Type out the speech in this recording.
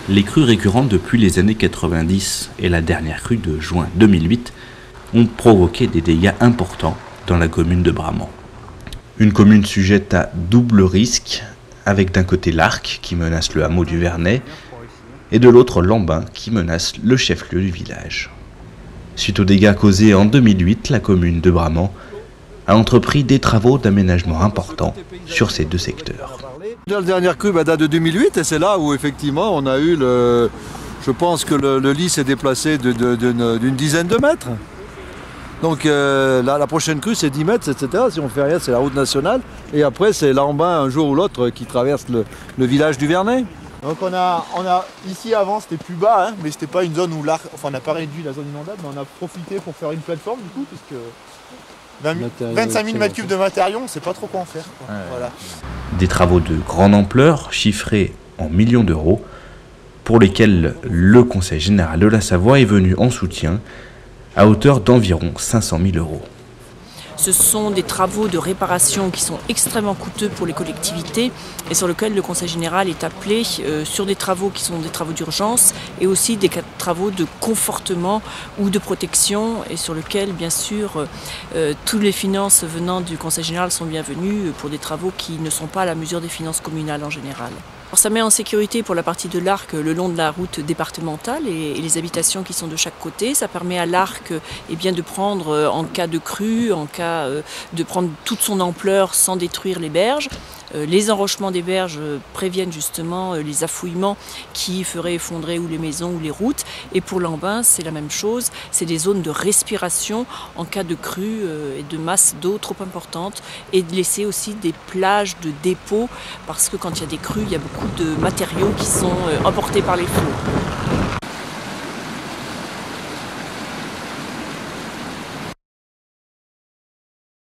Les crues récurrentes depuis les années 90 et la dernière crue de juin 2008 ont provoqué des dégâts importants dans la commune de Bramant. Une commune sujette à double risque, avec d'un côté l'Arc qui menace le hameau du Vernet et de l'autre Lambin qui menace le chef-lieu du village. Suite aux dégâts causés en 2008, la commune de Bramant a entrepris des travaux d'aménagement importants sur ces deux secteurs. La dernière crue date de 2008 et c'est là où effectivement on a eu je pense que le lit s'est déplacé d'une dizaine de mètres. Donc la prochaine crue c'est 10 mètres, etc. Si on fait rien, c'est la route nationale. Et après c'est Lambin un jour ou l'autre qui traverse le village du Vernet. Donc on a ici avant c'était plus bas, hein, mais c'était pas une zone où on n'a pas réduit la zone inondable, mais on a profité pour faire une plateforme du coup, puisque 25 000 m3 de matériaux, on ne sait pas trop quoi en faire. Quoi. Ouais. Voilà. Des travaux de grande ampleur, chiffrés en millions d'euros, pour lesquels le Conseil général de la Savoie est venu en soutien à hauteur d'environ 500 000 euros. Ce sont des travaux de réparation qui sont extrêmement coûteux pour les collectivités et sur lesquels le Conseil général est appelé sur des travaux qui sont des travaux d'urgence et aussi des travaux de confortement ou de protection et sur lesquels, bien sûr, toutes les finances venant du Conseil général sont bienvenues pour des travaux qui ne sont pas à la mesure des finances communales en général. Alors, ça met en sécurité pour la partie de l'Arc le long de la route départementale et les habitations qui sont de chaque côté. Ça permet à l'Arc de prendre en cas de crue, en cas de prendre toute son ampleur sans détruire les berges. Les enrochements des berges préviennent justement les affouillements qui feraient effondrer ou les maisons ou les routes. Et pour Lambin, c'est la même chose. C'est des zones de respiration en cas de crue et de masse d'eau trop importante. Et de laisser aussi des plages de dépôt parce que quand il y a des crues, il y a beaucoup de matériaux qui sont emportés par les flots.